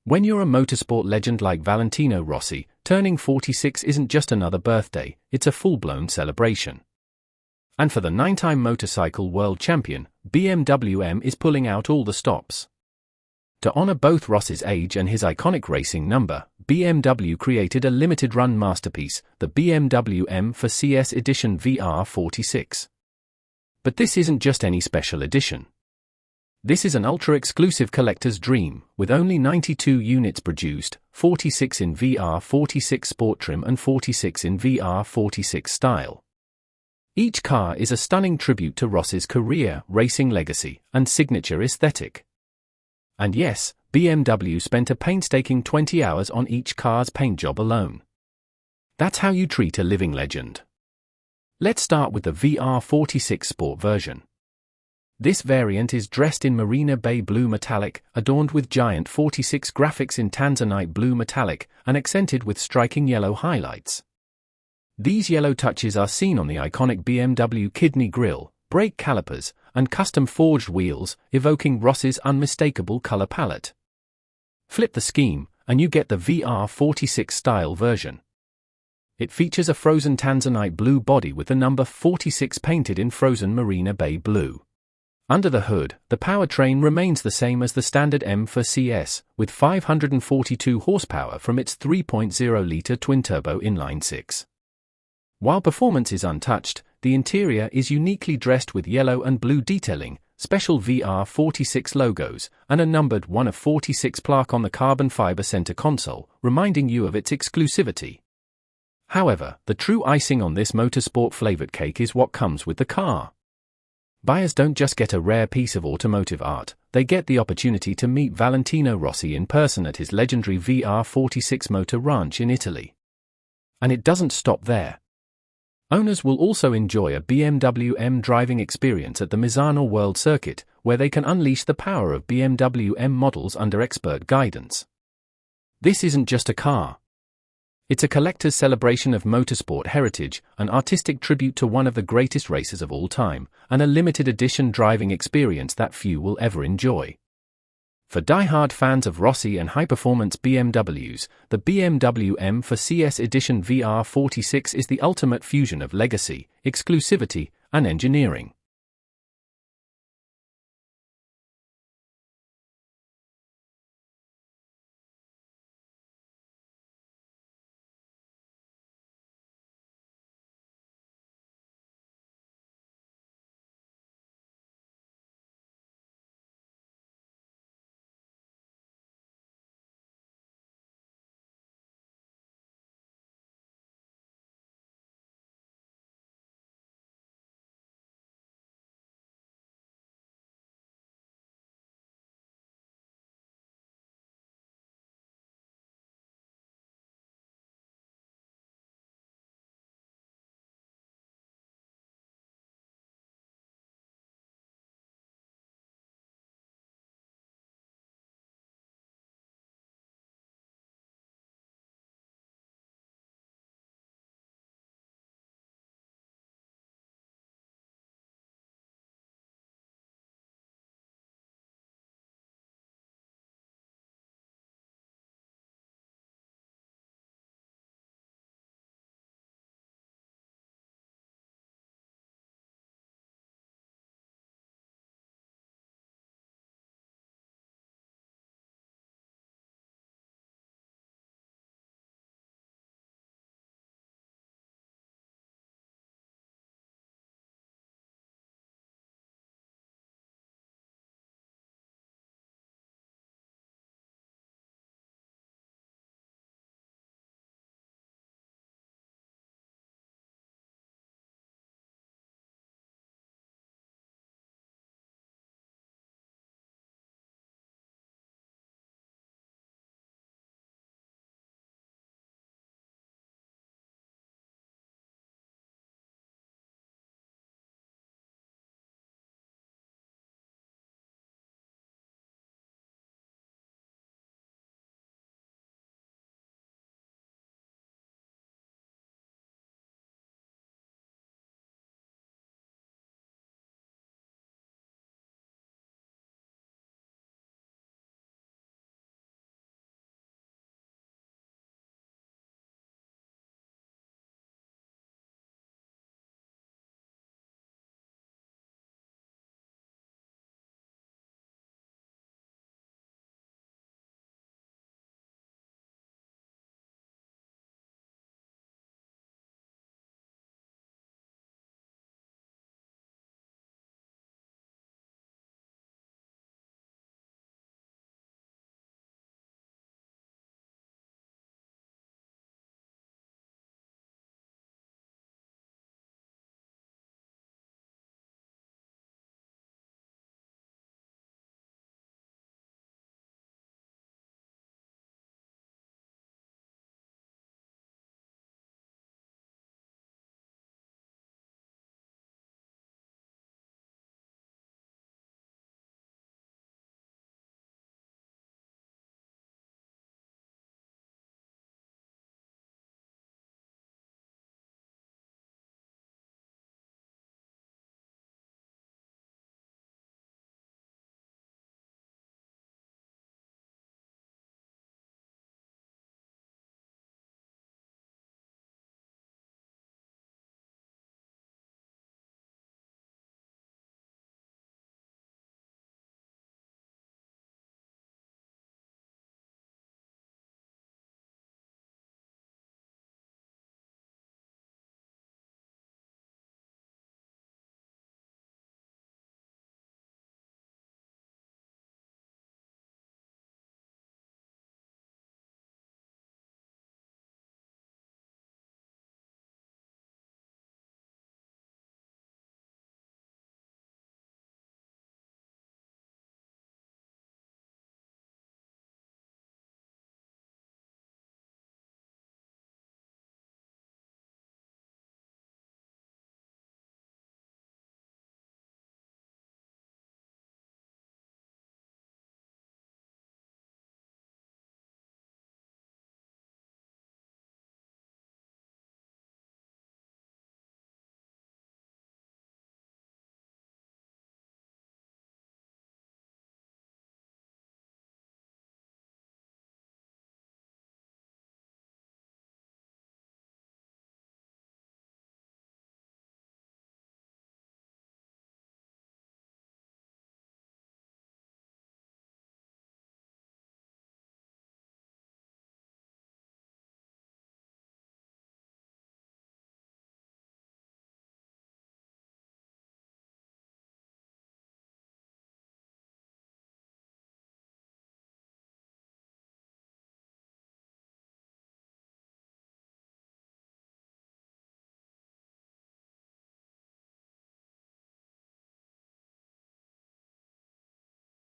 When you're a motorsport legend like Valentino Rossi, turning 46 isn't just another birthday, it's a full-blown celebration. And for the 9-time motorcycle world champion, BMW M is pulling out all the stops. To honor both Rossi's age and his iconic racing number, BMW created a limited-run masterpiece, the BMW M4CS Edition VR46. But this isn't just any special edition. This is an ultra-exclusive collector's dream, with only 92 units produced, 46 in VR46 Sport trim and 46 in VR46 Style. Each car is a stunning tribute to Rossi's career, racing legacy, and signature aesthetic. And yes, BMW spent a painstaking 20 hours on each car's paint job alone. That's how you treat a living legend. Let's start with the VR46 Sport version. This variant is dressed in Marina Bay Blue metallic, adorned with giant 46 graphics in Tanzanite Blue metallic, and accented with striking yellow highlights. These yellow touches are seen on the iconic BMW kidney grille, brake calipers, and custom forged wheels, evoking Rossi's unmistakable color palette. Flip the scheme, and you get the VR46 Style version. It features a frozen Tanzanite blue body with the number 46 painted in frozen Marina Bay Blue. Under the hood, the powertrain remains the same as the standard M4CS, with 542 horsepower from its 3.0-litre twin-turbo inline-six. While performance is untouched, the interior is uniquely dressed with yellow and blue detailing, special VR46 logos, and a numbered 1 of 46 plaque on the carbon fiber center console, reminding you of its exclusivity. However, the true icing on this motorsport-flavored cake is what comes with the car. Buyers don't just get a rare piece of automotive art, they get the opportunity to meet Valentino Rossi in person at his legendary VR46 motor ranch in Italy. And it doesn't stop there. Owners will also enjoy a BMW M driving experience at the Misano World Circuit, where they can unleash the power of BMW M models under expert guidance. This isn't just a car. It's a collector's celebration of motorsport heritage, an artistic tribute to one of the greatest racers of all time, and a limited edition driving experience that few will ever enjoy. For die-hard fans of Rossi and high-performance BMWs, the BMW M4CS Edition VR46 is the ultimate fusion of legacy, exclusivity, and engineering.